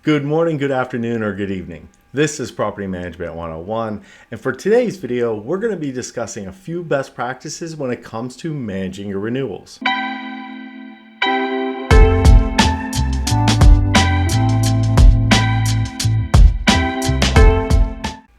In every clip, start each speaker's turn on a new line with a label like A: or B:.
A: Good morning, good afternoon, or good evening. This is Property Management 101, and for today's video, we're going to be discussing a few best practices when it comes to managing your renewals.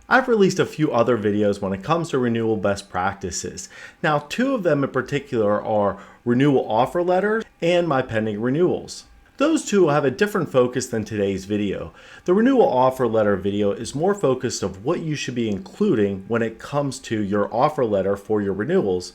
A: I've released a few other videos when it comes to renewal best practices. Now, two of them in particular are renewal offer letters and my pending renewals. Those two have a different focus than today's video. The renewal offer letter video is more focused of what you should be including when it comes to your offer letter for your renewals.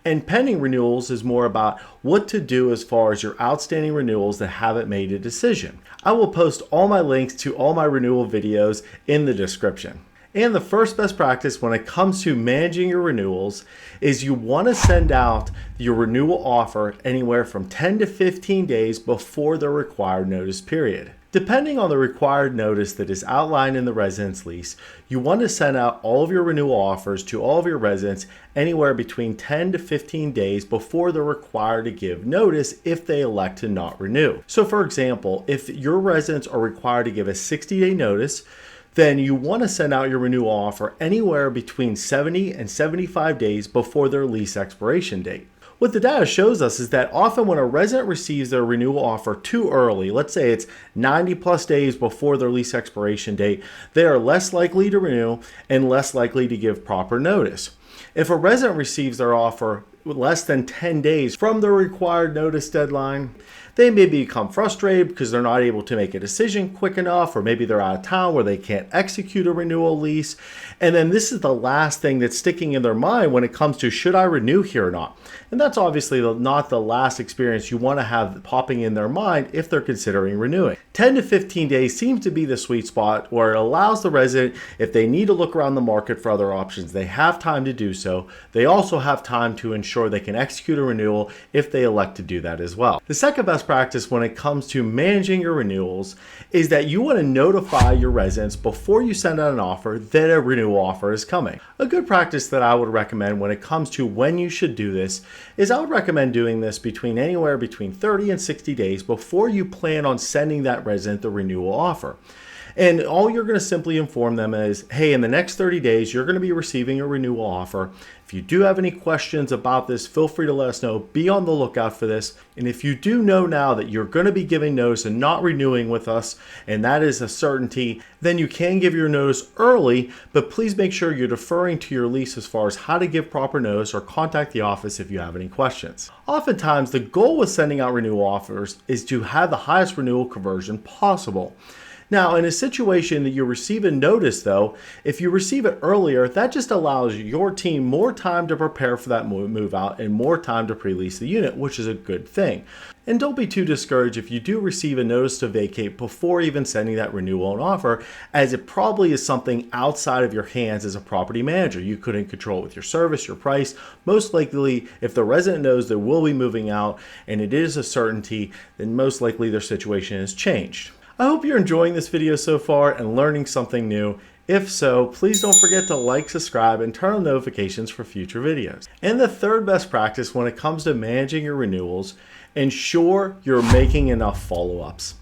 A: And pending renewals is more about what to do as far as your outstanding renewals that haven't made a decision. I will post all my links to all my renewal videos in the description. And the first best practice when it comes to managing your renewals is you want to send out your renewal offer anywhere from 10 to 15 days before the required notice period. Depending on the required notice that is outlined in the residence lease, you want to send out all of your renewal offers to all of your residents anywhere between 10 to 15 days before they're required to give notice if they elect to not renew. So for example, if your residents are required to give a 60-day notice, then you want to send out your renewal offer anywhere between 70 and 75 days before their lease expiration date. What the data shows us is that often when a resident receives their renewal offer too early, let's say it's 90 plus days before their lease expiration date, they are less likely to renew and less likely to give proper notice. If a resident receives their offer less than 10 days from the required notice deadline, they may become frustrated because they're not able to make a decision quick enough, or maybe they're out of town where they can't execute a renewal lease. And then this is the last thing that's sticking in their mind when it comes to, should I renew here or not? And that's obviously not the last experience you want to have popping in their mind if they're considering renewing. 10 to 15 days seems to be the sweet spot where it allows the resident, if they need to look around the market for other options, they have time to do so. They also have time to ensure they can execute a renewal if they elect to do that as well. The second best practice when it comes to managing your renewals is that you want to notify your residents before you send out an offer that a renewal offer is coming. A good practice that I would recommend when it comes to when you should do this is I would recommend doing this anywhere between 30 and 60 days before you plan on sending that resident the renewal offer. And all you're going to simply inform them is, hey, in the next 30 days, you're going to be receiving a renewal offer. If you do have any questions about this, feel free to let us know. Be on the lookout for this. And if you do know now that you're going to be giving notice and not renewing with us, and that is a certainty, then you can give your notice early, but please make sure you're deferring to your lease as far as how to give proper notice, or contact the office if you have any questions. Oftentimes, the goal with sending out renewal offers is to have the highest renewal conversion possible. Now, in a situation that you receive a notice though, if you receive it earlier, that just allows your team more time to prepare for that move out and more time to pre-lease the unit, which is a good thing. And don't be too discouraged if you do receive a notice to vacate before even sending that renewal and offer, as it probably is something outside of your hands as a property manager. You couldn't control it with your service, your price. Most likely, if the resident knows they will be moving out and it is a certainty, then most likely their situation has changed. I hope you're enjoying this video so far and learning something new. If so, please don't forget to like, subscribe, and turn on notifications for future videos. And the third best practice when it comes to managing your renewals, ensure you're making enough follow-ups.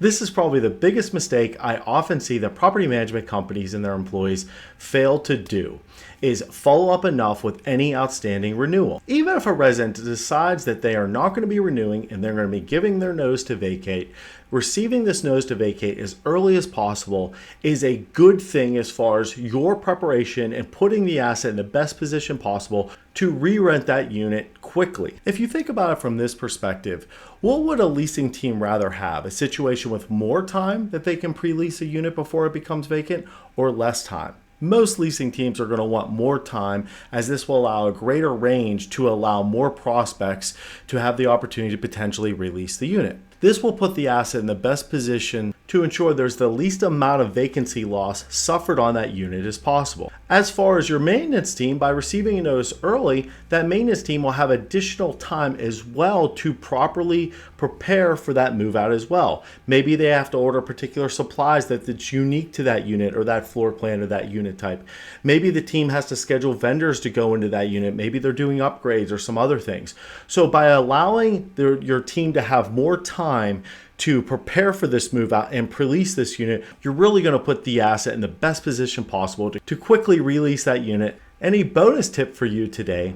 A: This is probably the biggest mistake I often see that property management companies and their employees fail to do, is follow up enough with any outstanding renewal. Even if a resident decides that they are not going to be renewing and they're going to be giving their notice to vacate, receiving this notice to vacate as early as possible is a good thing as far as your preparation and putting the asset in the best position possible to re-rent that unit quickly. If you think about it from this perspective, what would a leasing team rather have? A situation with more time that they can pre-lease a unit before it becomes vacant, or less time? Most leasing teams are going to want more time, as this will allow a greater range to allow more prospects to have the opportunity to potentially release the unit. This will put the asset in the best position to ensure there's the least amount of vacancy loss suffered on that unit as possible. As far as your maintenance team, by receiving a notice early, that maintenance team will have additional time as well to properly prepare for that move out as well. Maybe they have to order particular supplies that's unique to that unit or that floor plan or that unit type. Maybe the team has to schedule vendors to go into that unit. Maybe they're doing upgrades or some other things. So by allowing your team to have more time to prepare for this move out and pre-lease this unit, you're really going to put the asset in the best position possible to quickly release that unit. Any bonus tip for you today?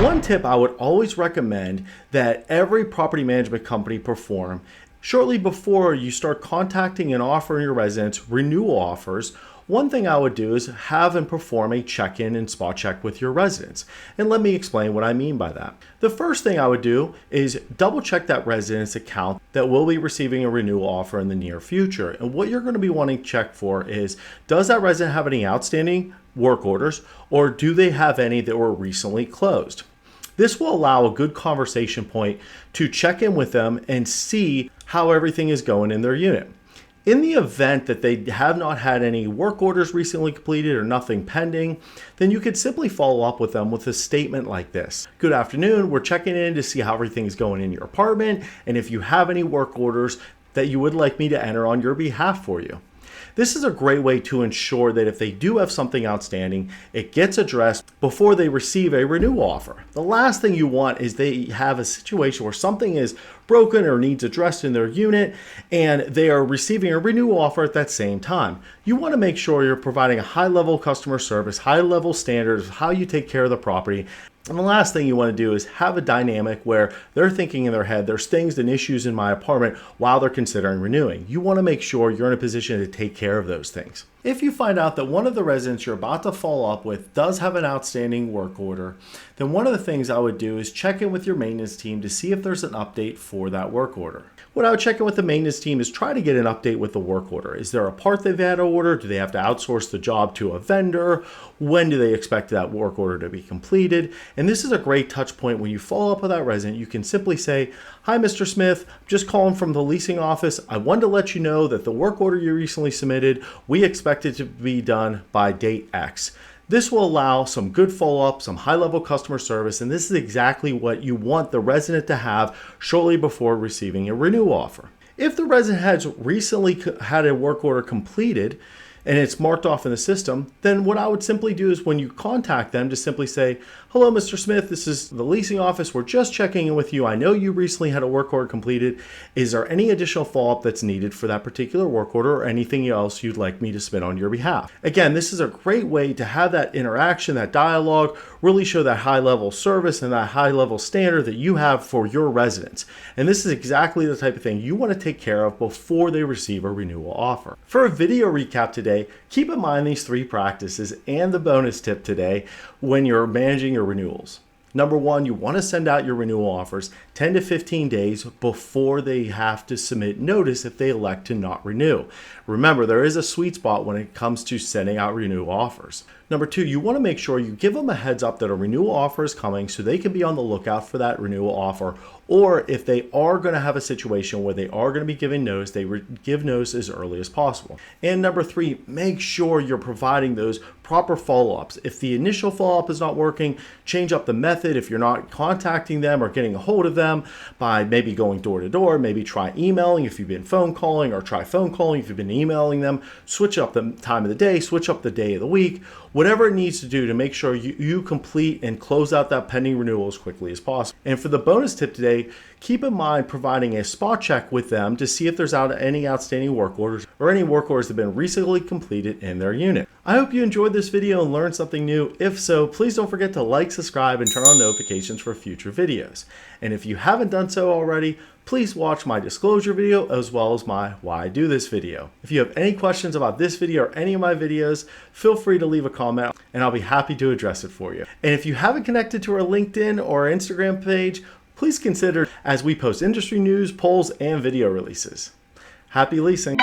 A: One tip I would always recommend that every property management company perform shortly before you start contacting and offering your residents renewal offers. One thing I would do is have and perform a check-in and spot check with your residents. And let me explain what I mean by that. The first thing I would do is double check that resident's account that will be receiving a renewal offer in the near future. And what you're going to be wanting to check for is, does that resident have any outstanding work orders, or do they have any that were recently closed? This will allow a good conversation point to check in with them and see how everything is going in their unit. In the event that they have not had any work orders recently completed or nothing pending, then you could simply follow up with them with a statement like this. Good afternoon, we're checking in to see how everything is going in your apartment and if you have any work orders that you would like me to enter on your behalf for you. This is a great way to ensure that if they do have something outstanding, it gets addressed before they receive a renewal offer. The last thing you want is they have a situation where something is broken or needs addressed in their unit and they are receiving a renewal offer at that same time. You want to make sure you're providing a high-level customer service, high-level standards of how you take care of the property. And the last thing you want to do is have a dynamic where they're thinking in their head, there's things and issues in my apartment while they're considering renewing. You want to make sure you're in a position to take care of those things. If you find out that one of the residents you're about to follow up with does have an outstanding work order, then one of the things I would do is check in with your maintenance team to see if there's an update for that work order. What I would check in with the maintenance team is try to get an update with the work order. Is there a part they've had to order? Do they have to outsource the job to a vendor? When do they expect that work order to be completed? And this is a great touch point when you follow up with that resident. You can simply say, hi, Mr. Smith, I'm just calling from the leasing office. I wanted to let you know that the work order you recently submitted, we expect it to be done by date X. This will allow some good follow-up, some high-level customer service, and this is exactly what you want the resident to have shortly before receiving a renewal offer. If the resident has recently had a work order completed and it's marked off in the system, then what I would simply do is when you contact them, just simply say, hello, Mr. Smith, this is the leasing office. We're just checking in with you. I know you recently had a work order completed. Is there any additional follow-up that's needed for that particular work order or anything else you'd like me to submit on your behalf? Again, this is a great way to have that interaction, that dialogue, really show that high-level service and that high-level standard that you have for your residents. And this is exactly the type of thing you want to take care of before they receive a renewal offer. For a video recap today, keep in mind these 3 practices and the bonus tip today when you're managing your renewals. Number 1, you want to send out your renewal offers 10 to 15 days before they have to submit notice if they elect to not renew. Remember, there is a sweet spot when it comes to sending out renewal offers. Number 2, you want to make sure you give them a heads up that a renewal offer is coming so they can be on the lookout for that renewal offer. Or if they are going to have a situation where they are going to be giving notice, they give notice as early as possible. And number 3, make sure you're providing those proper follow-ups. If the initial follow-up is not working, change up the method. If you're not contacting them or getting a hold of them by maybe going door to door, maybe try emailing if you've been phone calling, or try phone calling if you've been emailing them. Switch up the time of the day, switch up the day of the week, whatever it needs to do to make sure you complete and close out that pending renewal as quickly as possible. And for the bonus tip today, keep in mind providing a spot check with them to see if there's any outstanding work orders or any work orders that have been recently completed in their unit. I hope you enjoyed this video and learned something new. If so, please don't forget to like, subscribe, and turn on notifications for future videos. And if you haven't done so already, please watch my disclosure video as well as my why I do this video. If you have any questions about this video or any of my videos, feel free to leave a comment and I'll be happy to address it for you. And if you haven't connected to our LinkedIn or Instagram page, please consider as we post industry news, polls, and video releases. Happy leasing!